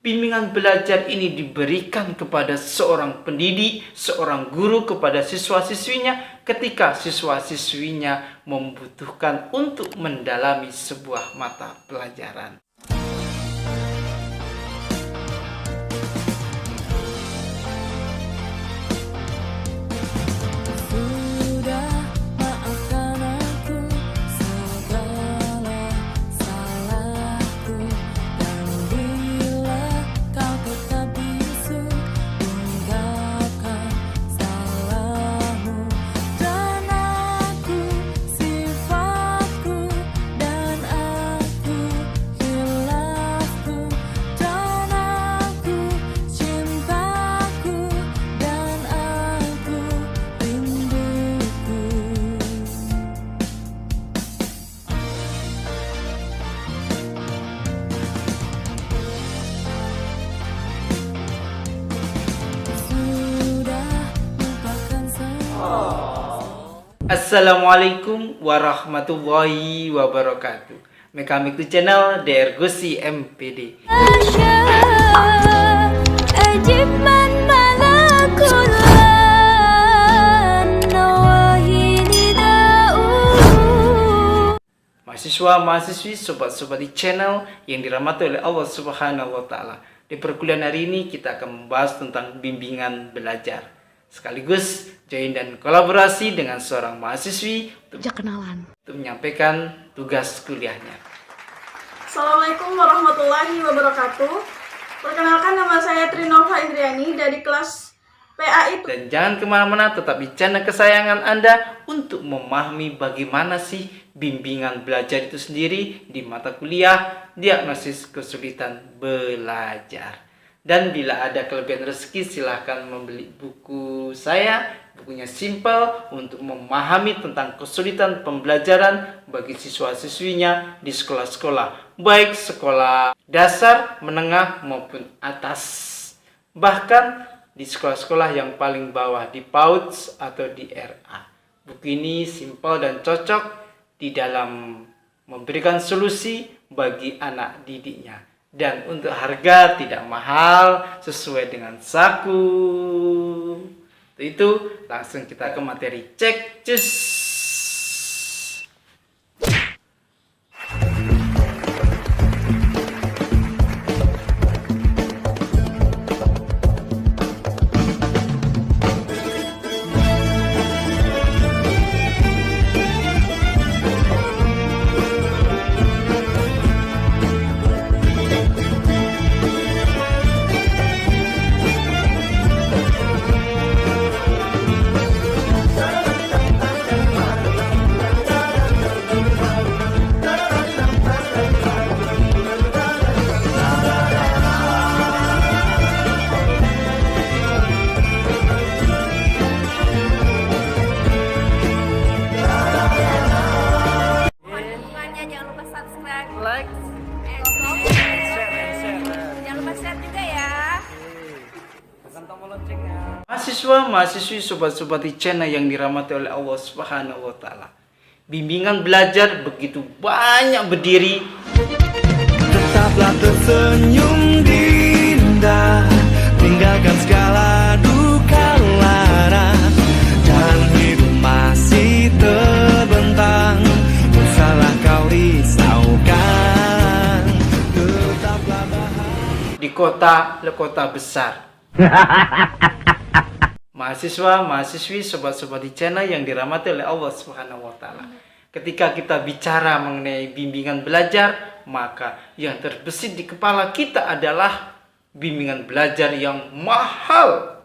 Bimbingan belajar ini diberikan kepada seorang pendidik, seorang guru kepada siswa-siswinya ketika siswa-siswinya membutuhkan untuk mendalami sebuah mata pelajaran. Assalamualaikum warahmatullahi wabarakatuh. Mekamik tu channel Der Gosi MPD. Mahasiswa-mahasiswi, sobat-sobat di channel yang dirahmati oleh Allah Subhanahu wa Ta'ala. Di perkuliahan hari ini kita akan membahas tentang bimbingan belajar, sekaligus join dan kolaborasi dengan seorang mahasiswi untuk menyampaikan tugas kuliahnya. Assalamualaikum warahmatullahi wabarakatuh. Perkenalkan, nama saya Trinova Indriani dari kelas PAI. Dan jangan kemana-mana, tetap di channel kesayangan Anda untuk memahami bagaimana sih bimbingan belajar itu sendiri di mata kuliah diagnosis kesulitan belajar. Dan bila ada kelebihan rezeki, silahkan membeli buku saya. Bukunya simple untuk memahami tentang kesulitan pembelajaran bagi siswa-siswinya di sekolah-sekolah, baik sekolah dasar, menengah maupun atas. Bahkan di sekolah-sekolah yang paling bawah, di PAUD atau di RA. Buku ini simple dan cocok di dalam memberikan solusi bagi anak didiknya. Dan untuk harga tidak mahal, sesuai dengan saku. Itu langsung kita ke materi. Cek, cus. Like, jangan lupa share juga ya. tekan tombol loncengnya. Mahasiswa-mahasiswi, sobat-sobat di channel yang dirahmati oleh Allah Subhanahu wa Ta'ala. Bimbingan belajar begitu banyak berdiri. Tetaplah tersenyum dinda, tinggalkan segala duka lara, dan hidup masih terbentang, usahlah kau risaukan. Tetaplah bahagia Di kota besar. Mahasiswa-mahasiswi, sobat-sobat di channel yang dirahmati oleh Allah Subhanahu wa Ta'ala. Ketika kita bicara mengenai bimbingan belajar, maka yang terbesit di kepala kita adalah bimbingan belajar yang mahal,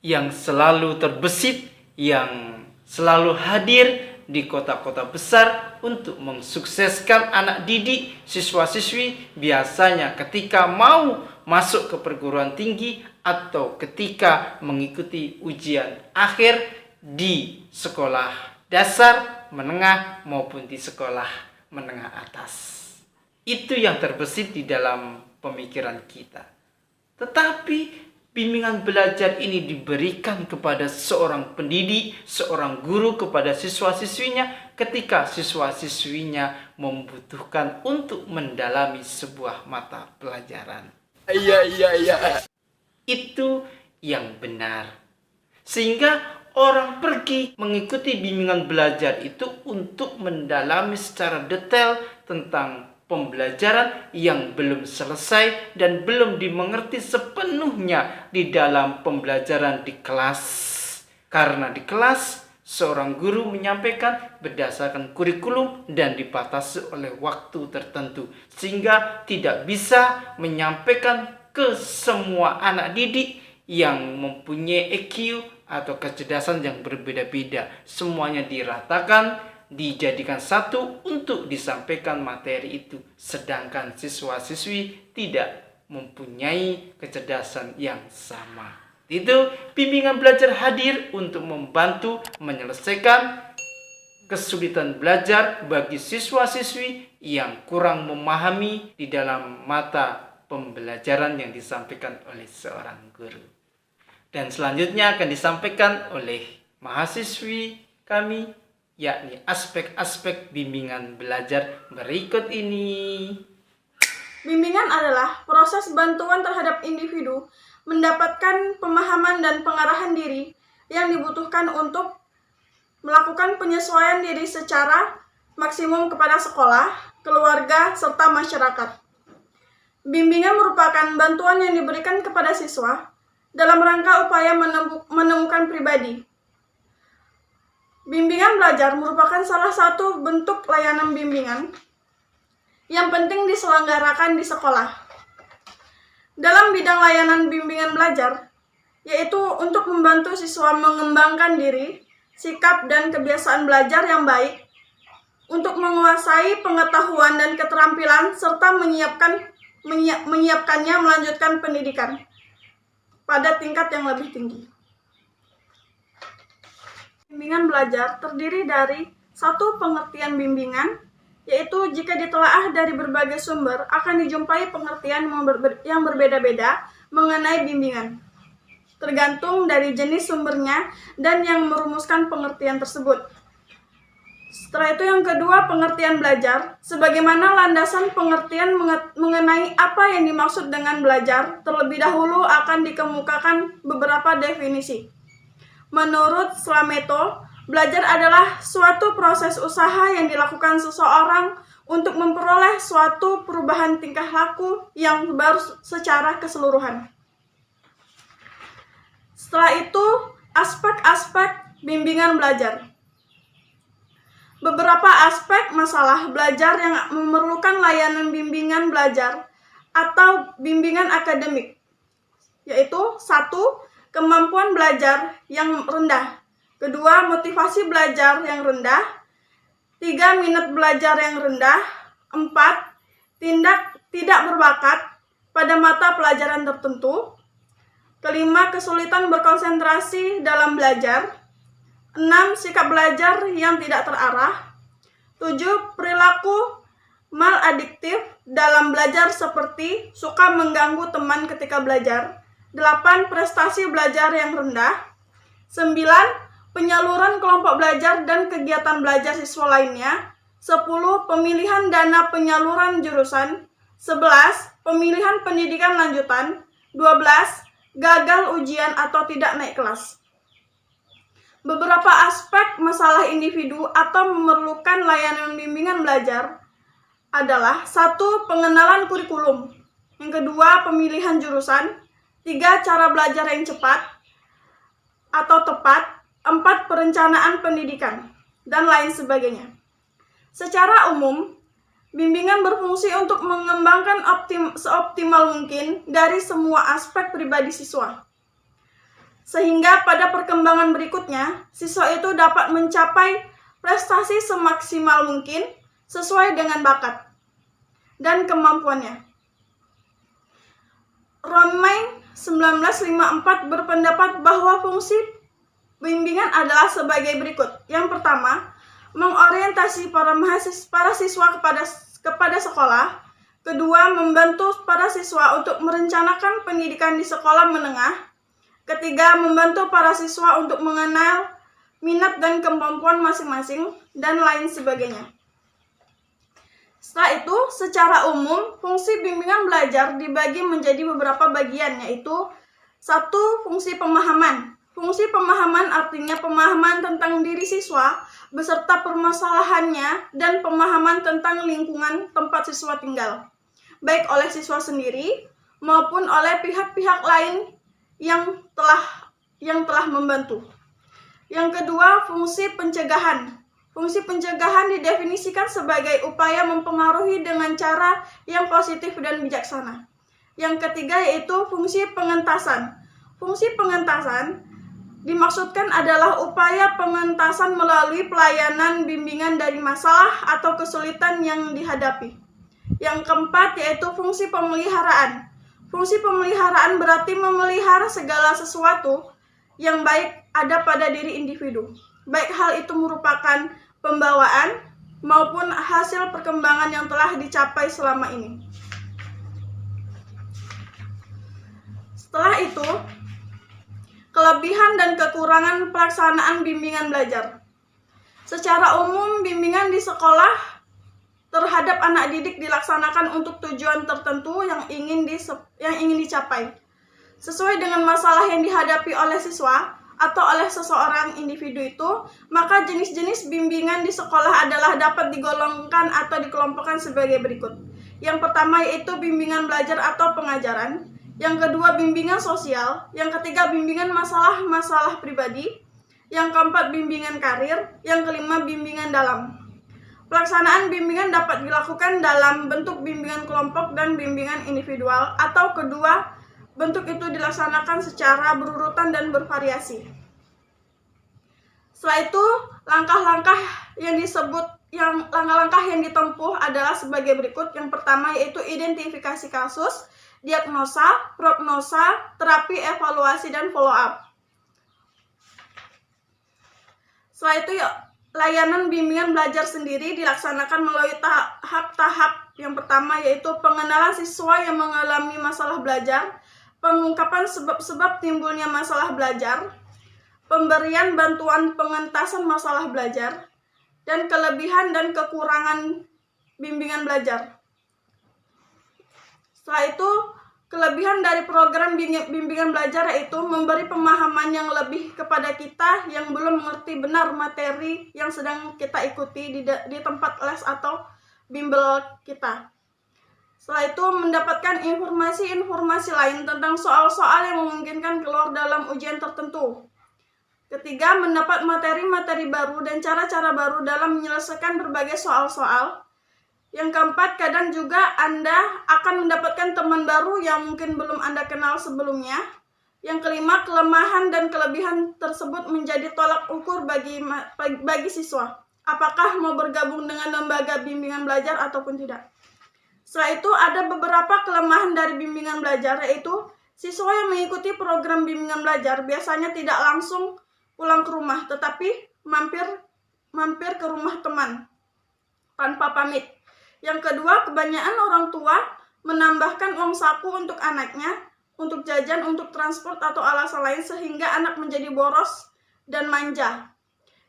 yang selalu terbesit, yang selalu hadir di kota-kota besar untuk mensukseskan anak didik, siswa-siswi, biasanya ketika mau masuk ke perguruan tinggi atau ketika mengikuti ujian akhir di sekolah dasar, menengah maupun di sekolah menengah atas. Itu yang terbesit di dalam pemikiran kita. Tetapi bimbingan belajar ini diberikan kepada seorang pendidik, seorang guru kepada siswa-siswinya ketika siswa-siswinya membutuhkan untuk mendalami sebuah mata pelajaran. Iya. Itu yang benar. Sehingga orang pergi mengikuti bimbingan belajar itu untuk mendalami secara detail tentang pembelajaran yang belum selesai dan belum dimengerti sepenuhnya di dalam pembelajaran di kelas. Karena di kelas, seorang guru menyampaikan berdasarkan kurikulum dan dibatasi oleh waktu tertentu, sehingga tidak bisa menyampaikan ke semua anak didik yang mempunyai EQ atau kecerdasan yang berbeda-beda. Semuanya diratakan, dijadikan satu untuk disampaikan materi itu, sedangkan siswa-siswi tidak mempunyai kecerdasan yang sama. Itu bimbingan belajar hadir untuk membantu menyelesaikan kesulitan belajar bagi siswa-siswi yang kurang memahami di dalam mata pembelajaran yang disampaikan oleh seorang guru. Dan selanjutnya akan disampaikan oleh mahasiswi kami, yakni aspek-aspek bimbingan belajar berikut ini. Bimbingan adalah proses bantuan terhadap individu mendapatkan pemahaman dan pengarahan diri yang dibutuhkan untuk melakukan penyesuaian diri secara maksimum kepada sekolah, keluarga, serta masyarakat. Bimbingan merupakan bantuan yang diberikan kepada siswa dalam rangka upaya menemukan pribadi. Bimbingan belajar merupakan salah satu bentuk layanan bimbingan yang penting diselenggarakan di sekolah. Dalam bidang layanan bimbingan belajar, yaitu untuk membantu siswa mengembangkan diri, sikap dan kebiasaan belajar yang baik, untuk menguasai pengetahuan dan keterampilan, serta menyiapkannya melanjutkan pendidikan pada tingkat yang lebih tinggi. Bimbingan belajar terdiri dari satu pengertian bimbingan, yaitu jika ditelaah dari berbagai sumber akan dijumpai pengertian yang berbeda-beda mengenai bimbingan, tergantung dari jenis sumbernya dan yang merumuskan pengertian tersebut. Setelah itu yang kedua, pengertian belajar. Sebagaimana landasan pengertian mengenai apa yang dimaksud dengan belajar, terlebih dahulu akan dikemukakan beberapa definisi. Menurut Slameto, belajar adalah suatu proses usaha yang dilakukan seseorang untuk memperoleh suatu perubahan tingkah laku yang baru secara keseluruhan. Setelah itu, aspek-aspek bimbingan belajar. Beberapa aspek masalah belajar yang memerlukan layanan bimbingan belajar atau bimbingan akademik, yaitu 1. Kemampuan belajar yang rendah. 2. Motivasi belajar yang rendah. 3. Minat belajar yang rendah. 4. Tidak berbakat pada mata pelajaran tertentu. 5. Kesulitan berkonsentrasi dalam belajar. 6. Sikap belajar yang tidak terarah. 7. Perilaku maladiktif dalam belajar seperti suka mengganggu teman ketika belajar. 8. Prestasi belajar yang rendah. 9. Penyaluran kelompok belajar dan kegiatan belajar siswa lainnya. 10. Pemilihan dana penyaluran jurusan. 11. Pemilihan pendidikan lanjutan. 12. Gagal ujian atau tidak naik kelas. Beberapa aspek masalah individu atau memerlukan layanan bimbingan belajar adalah 1. Pengenalan kurikulum. Yang kedua, pemilihan jurusan. 3. Cara belajar yang cepat atau tepat. 4. Perencanaan pendidikan, dan lain sebagainya. Secara umum, bimbingan berfungsi untuk mengembangkan seoptimal mungkin dari semua aspek pribadi siswa. Sehingga pada perkembangan berikutnya, siswa itu dapat mencapai prestasi semaksimal mungkin sesuai dengan bakat dan kemampuannya. Romain 1954 berpendapat bahwa fungsi bimbingan adalah sebagai berikut. Yang pertama, mengorientasi para siswa kepada sekolah. Kedua, membantu para siswa untuk merencanakan pendidikan di sekolah menengah. Ketiga, membantu para siswa untuk mengenal minat dan kemampuan masing-masing, dan lain sebagainya. Setelah itu, secara umum, fungsi bimbingan belajar dibagi menjadi beberapa bagian, yaitu 1. Fungsi pemahaman. Fungsi pemahaman artinya pemahaman tentang diri siswa beserta permasalahannya dan pemahaman tentang lingkungan tempat siswa tinggal, baik oleh siswa sendiri maupun oleh pihak-pihak lain yang telah membantu. Yang kedua, fungsi pencegahan. Fungsi pencegahan didefinisikan sebagai upaya mempengaruhi dengan cara yang positif dan bijaksana. Yang ketiga yaitu fungsi pengentasan. Fungsi pengentasan dimaksudkan adalah upaya pengentasan melalui pelayanan bimbingan dari masalah atau kesulitan yang dihadapi. Yang keempat yaitu fungsi pemeliharaan. Fungsi pemeliharaan berarti memelihara segala sesuatu yang baik ada pada diri individu, baik hal itu merupakan pembawaan maupun hasil perkembangan yang telah dicapai selama ini. Setelah itu, kelebihan dan kekurangan pelaksanaan bimbingan belajar. Secara umum, bimbingan di sekolah terhadap anak didik dilaksanakan untuk tujuan tertentu yang ingin dicapai. Sesuai dengan masalah yang dihadapi oleh siswa atau oleh seseorang individu itu, maka jenis-jenis bimbingan di sekolah adalah dapat digolongkan atau dikelompokkan sebagai berikut. Yang pertama yaitu bimbingan belajar atau pengajaran. Yang kedua, bimbingan sosial. Yang ketiga, bimbingan masalah-masalah pribadi. Yang keempat, bimbingan karir. Yang kelima, bimbingan dalam. Pelaksanaan bimbingan dapat dilakukan dalam bentuk bimbingan kelompok dan bimbingan individual, atau kedua bentuk itu dilaksanakan secara berurutan dan bervariasi. Setelah itu, langkah-langkah yang ditempuh adalah sebagai berikut. Yang pertama yaitu identifikasi kasus, diagnosa, prognosa, terapi, evaluasi, dan follow up. Setelah itu, layanan bimbingan belajar sendiri dilaksanakan melalui tahap-tahap. Yang pertama yaitu pengenalan siswa yang mengalami masalah belajar, pengungkapan sebab-sebab timbulnya masalah belajar, pemberian bantuan pengentasan masalah belajar, dan kelebihan dan kekurangan bimbingan belajar. Setelah itu, kelebihan dari program bimbingan belajar yaitu memberi pemahaman yang lebih kepada kita yang belum mengerti benar materi yang sedang kita ikuti di tempat les atau bimbel kita. Setelah itu, mendapatkan informasi-informasi lain tentang soal-soal yang memungkinkan keluar dalam ujian tertentu. Ketiga, mendapat materi-materi baru dan cara-cara baru dalam menyelesaikan berbagai soal-soal. Yang keempat, kadang juga Anda akan mendapatkan teman baru yang mungkin belum Anda kenal sebelumnya. Yang kelima, kelemahan dan kelebihan tersebut menjadi tolak ukur bagi siswa. Apakah mau bergabung dengan lembaga bimbingan belajar ataupun tidak. Setelah itu, ada beberapa kelemahan dari bimbingan belajar, yaitu siswa yang mengikuti program bimbingan belajar biasanya tidak langsung pulang ke rumah, tetapi mampir ke rumah teman tanpa pamit. Yang kedua, kebanyakan orang tua menambahkan uang saku untuk anaknya, untuk jajan, untuk transport atau alasan lain sehingga anak menjadi boros dan manja.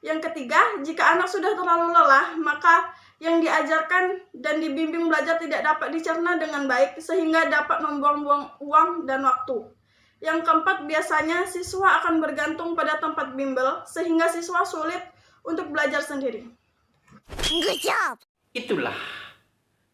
Yang ketiga, jika anak sudah terlalu lelah, maka yang diajarkan dan dibimbing belajar tidak dapat dicerna dengan baik sehingga dapat membuang-buang uang dan waktu. Yang keempat, biasanya siswa akan bergantung pada tempat bimbel sehingga siswa sulit untuk belajar sendiri. Good job. Itulah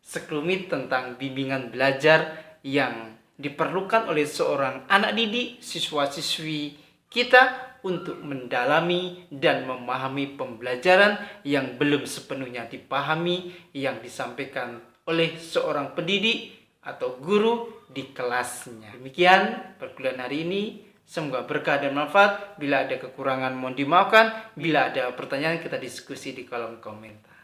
sekelumit tentang bimbingan belajar yang diperlukan oleh seorang anak didik, siswa-siswi kita untuk mendalami dan memahami pembelajaran yang belum sepenuhnya dipahami yang disampaikan oleh seorang pendidik atau guru di kelasnya. Demikian perkuliahan hari ini. Semoga berkah dan manfaat. Bila ada kekurangan mohon dimaafkan. Bila ada pertanyaan kita diskusi di kolom komentar.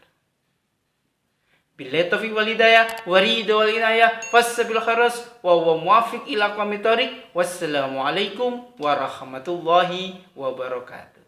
Billahi taufiq wal hidayah wa ridha wal inayah wassabil khairas wa huwa muwaffiq ila aqwamit thoriq. Wassalamualaikum warahmatullahi wabarakatuh.